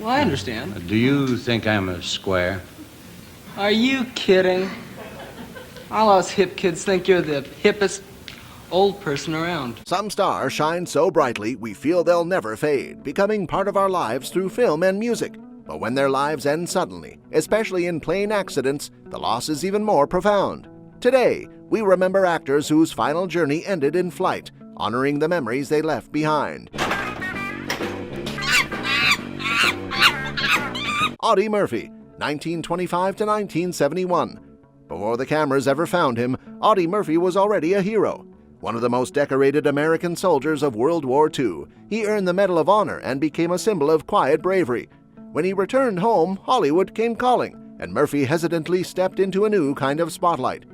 Well, I understand. Do you think I'm a square? Are you kidding? All us hip kids think you're the hippest old person around. Some stars shine so brightly we feel they'll never fade, becoming part of our lives through film and music. But when their lives end suddenly, especially in plane accidents, the loss is even more profound. Today, we remember actors whose final journey ended in flight, honoring the memories they left behind. Audie Murphy, 1925 to 1971. Before the cameras ever found him, Audie Murphy was already a hero. One of the most decorated American soldiers of World War II, he earned the Medal of Honor and became a symbol of quiet bravery. When he returned home, Hollywood came calling, and Murphy hesitantly stepped into a new kind of spotlight.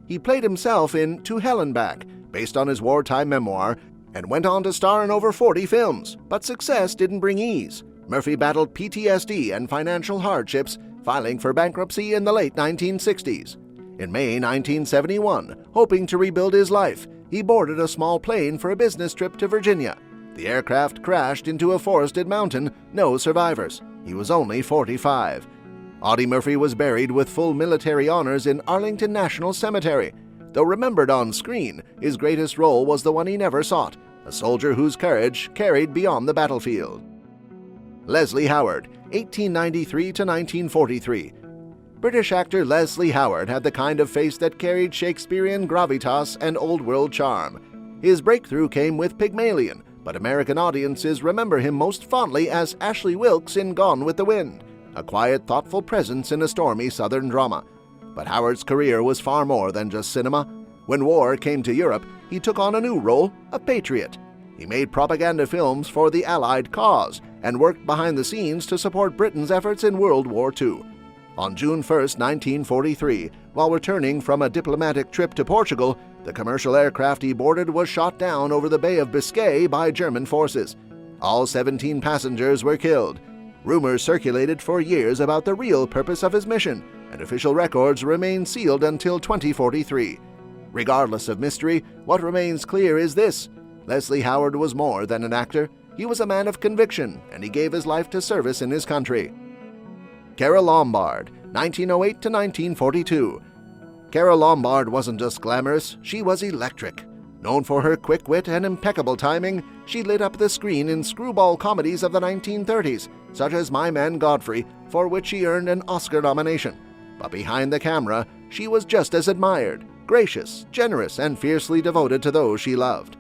He played himself in To Hell and Back, based on his wartime memoir, and went on to star in over 40 films, but success didn't bring ease. Murphy battled PTSD and financial hardships, filing for bankruptcy in the late 1960s. In May 1971, hoping to rebuild his life, he boarded a small plane for a business trip to Virginia. The aircraft crashed into a forested mountain, no survivors. He was only 45. Audie Murphy was buried with full military honors in Arlington National Cemetery. Though remembered on screen, his greatest role was the one he never sought, a soldier whose courage carried beyond the battlefield. Leslie Howard, 1893 to 1943. British actor Leslie Howard had the kind of face that carried Shakespearean gravitas and old-world charm. His breakthrough came with Pygmalion, but American audiences remember him most fondly as Ashley Wilkes in Gone with the Wind, a quiet, thoughtful presence in a stormy Southern drama. But Howard's career was far more than just cinema. When war came to Europe, he took on a new role, a patriot. He made propaganda films for the Allied cause and worked behind the scenes to support Britain's efforts in World War II. On June 1, 1943, while returning from a diplomatic trip to Portugal, the commercial aircraft he boarded was shot down over the Bay of Biscay by German forces. All 17 passengers were killed. Rumors circulated for years about the real purpose of his mission, and official records remain sealed until 2043. Regardless of mystery, what remains clear is this: Leslie Howard was more than an actor. He was a man of conviction, and he gave his life to service in his country. Carole Lombard, 1908 to 1942. Carole Lombard wasn't just glamorous, she was electric. Known for her quick wit and impeccable timing, she lit up the screen in screwball comedies of the 1930s, such as My Man Godfrey, for which she earned an Oscar nomination. But behind the camera, she was just as admired, gracious, generous, and fiercely devoted to those she loved.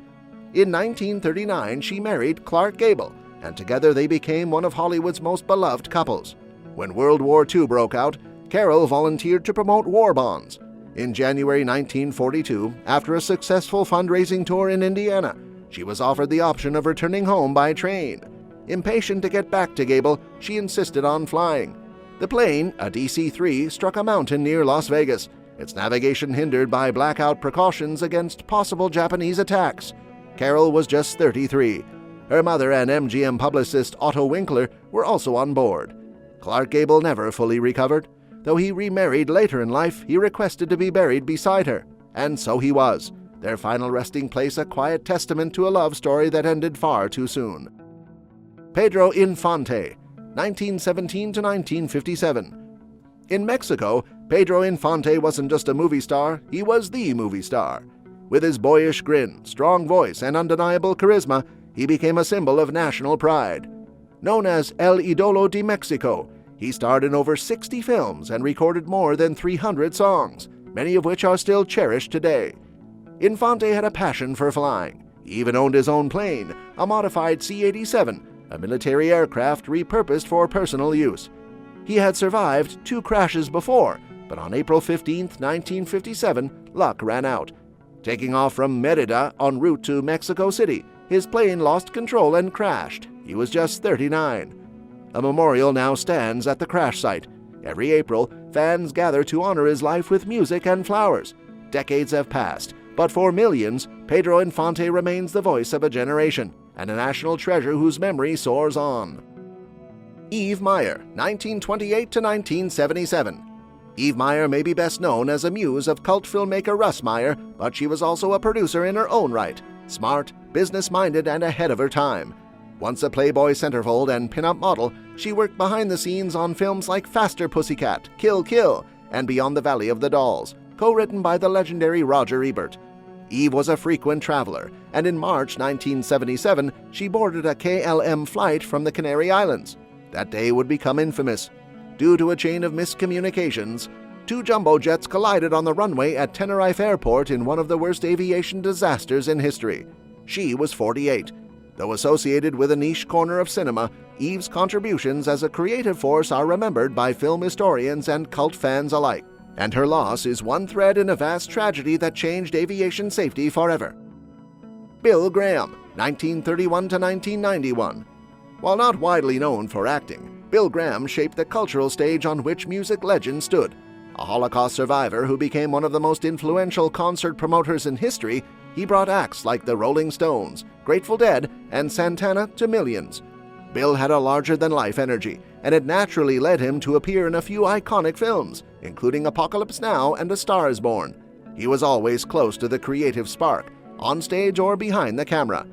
In 1939, she married Clark Gable, and together they became one of Hollywood's most beloved couples. When World War II broke out, Carole volunteered to promote war bonds. In January 1942, after a successful fundraising tour in Indiana, she was offered the option of returning home by train. Impatient to get back to Gable, she insisted on flying. The plane, a DC-3, struck a mountain near Las Vegas, its navigation hindered by blackout precautions against possible Japanese attacks. Carole was just 33. Her mother and MGM publicist Otto Winkler were also on board. Clark Gable never fully recovered. Though he remarried later in life, he requested to be buried beside her, and so he was, their final resting place a quiet testament to a love story that ended far too soon. Pedro Infante, 1917 to 1957. In Mexico, Pedro Infante wasn't just a movie star, he was the movie star. With his boyish grin, strong voice, and undeniable charisma, he became a symbol of national pride. Known as El Idolo de Mexico, he starred in over 60 films and recorded more than 300 songs, many of which are still cherished today. Infante had a passion for flying. He even owned his own plane, a modified C-87, a military aircraft repurposed for personal use. He had survived 2 crashes before, but on April 15, 1957, luck ran out. Taking off from Mérida en route to Mexico City, his plane lost control and crashed. He was just 39. A memorial now stands at the crash site. Every April, fans gather to honor his life with music and flowers. Decades have passed, but for millions, Pedro Infante remains the voice of a generation and a national treasure whose memory soars on. Eve Meyer, 1928 to 1977. Eve Meyer may be best known as a muse of cult filmmaker Russ Meyer, but she was also a producer in her own right, smart, business-minded, and ahead of her time. Once a Playboy centerfold and pin-up model, she worked behind the scenes on films like Faster Pussycat, Kill Kill, and Beyond the Valley of the Dolls, co-written by the legendary Roger Ebert. Eve was a frequent traveler, and in March 1977, she boarded a KLM flight from the Canary Islands. That day would become infamous. Due to a chain of miscommunications, two jumbo jets collided on the runway at Tenerife Airport in one of the worst aviation disasters in history. She was 48. Though associated with a niche corner of cinema, Eve's contributions as a creative force are remembered by film historians and cult fans alike, and her loss is one thread in a vast tragedy that changed aviation safety forever. Bill Graham, 1931 to 1991. While not widely known for acting, Bill Graham shaped the cultural stage on which music legends stood. A Holocaust survivor who became one of the most influential concert promoters in history, he brought acts like the Rolling Stones, Grateful Dead, and Santana to millions. Bill had a larger-than-life energy, and it naturally led him to appear in a few iconic films, including Apocalypse Now and A Star is Born. He was always close to the creative spark, on stage or behind the camera.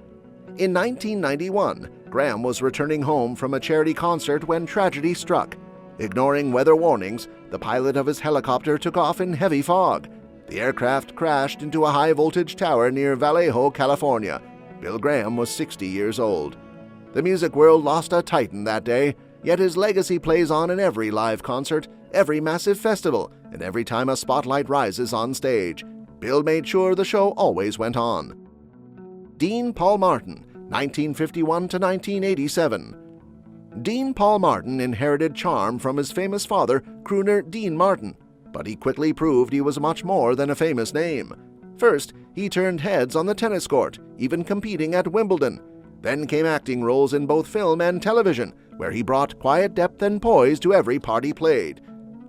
In 1991, Graham was returning home from a charity concert when tragedy struck. Ignoring weather warnings, the pilot of his helicopter took off in heavy fog. The aircraft crashed into a high-voltage tower near Vallejo, California. Bill Graham was 60 years old. The music world lost a titan that day, yet his legacy plays on in every live concert, every massive festival, and every time a spotlight rises on stage. Bill made sure the show always went on. Dean Paul Martin, 1951 to 1987. Dean Paul Martin inherited charm from his famous father, crooner Dean Martin, but he quickly proved he was much more than a famous name. First, he turned heads on the tennis court, even competing at Wimbledon. Then came acting roles in both film and television, where he brought quiet depth and poise to every part he played.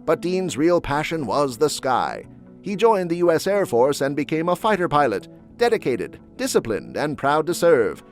But Dean's real passion was the sky. He joined the U.S. Air Force and became a fighter pilot, dedicated, disciplined, and proud to serve.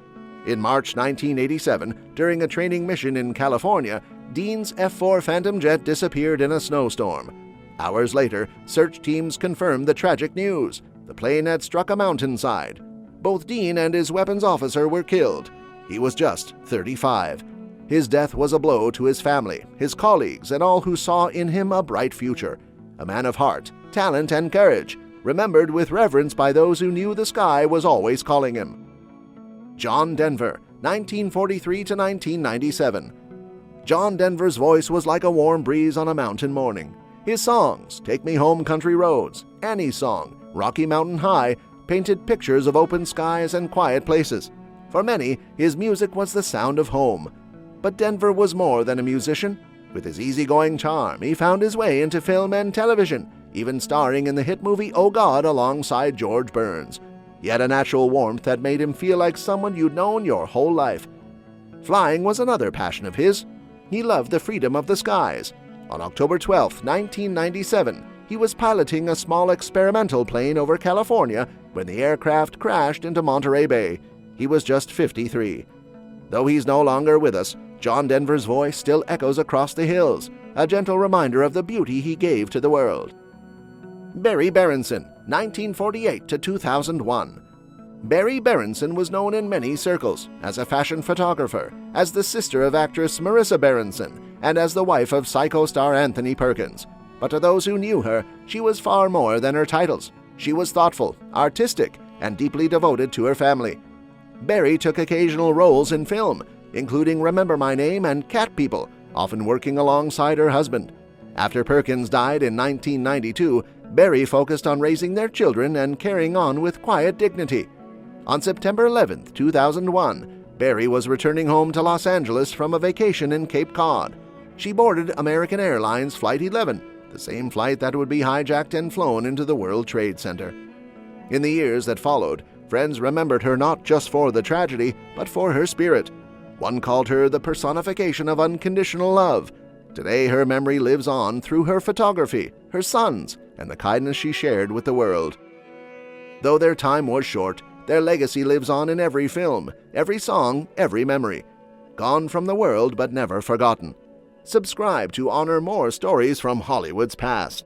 In March 1987, during a training mission in California, Dean's F-4 Phantom jet disappeared in a snowstorm. Hours later, search teams confirmed the tragic news. The plane had struck a mountainside. Both Dean and his weapons officer were killed. He was just 35. His death was a blow to his family, his colleagues, and all who saw in him a bright future. A man of heart, talent, and courage, remembered with reverence by those who knew the sky was always calling him. John Denver, 1943 to 1997. John Denver's voice was like a warm breeze on a mountain morning. His songs, Take Me Home Country Roads, Annie's Song, Rocky Mountain High, painted pictures of open skies and quiet places. For many, his music was the sound of home. But Denver was more than a musician. With his easygoing charm, he found his way into film and television, even starring in the hit movie Oh God alongside George Burns. He had a natural warmth that made him feel like someone you'd known your whole life. Flying was another passion of his. He loved the freedom of the skies. On October 12, 1997, he was piloting a small experimental plane over California when the aircraft crashed into Monterey Bay. He was just 53. Though he's no longer with us, John Denver's voice still echoes across the hills, a gentle reminder of the beauty he gave to the world. Barry Berenson, 1948 to 2001. Barry Berenson was known in many circles as a fashion photographer, as the sister of actress Marissa Berenson, and as the wife of Psycho star Anthony Perkins. But to those who knew her, she was far more than her titles. She was thoughtful, artistic, and deeply devoted to her family. Barry took occasional roles in film, including Remember My Name and Cat People, often working alongside her husband. After Perkins died in 1992, Barry focused on raising their children and carrying on with quiet dignity. On September 11, 2001, Barry was returning home to Los Angeles from a vacation in Cape Cod. She boarded American Airlines Flight 11, the same flight that would be hijacked and flown into the World Trade Center. In the years that followed, friends remembered her not just for the tragedy, but for her spirit. One called her the personification of unconditional love. Today, her memory lives on through her photography, her sons, and the kindness she shared with the world. Though their time was short, their legacy lives on in every film, every song, every memory. Gone from the world but never forgotten. Subscribe to honor more stories from Hollywood's past.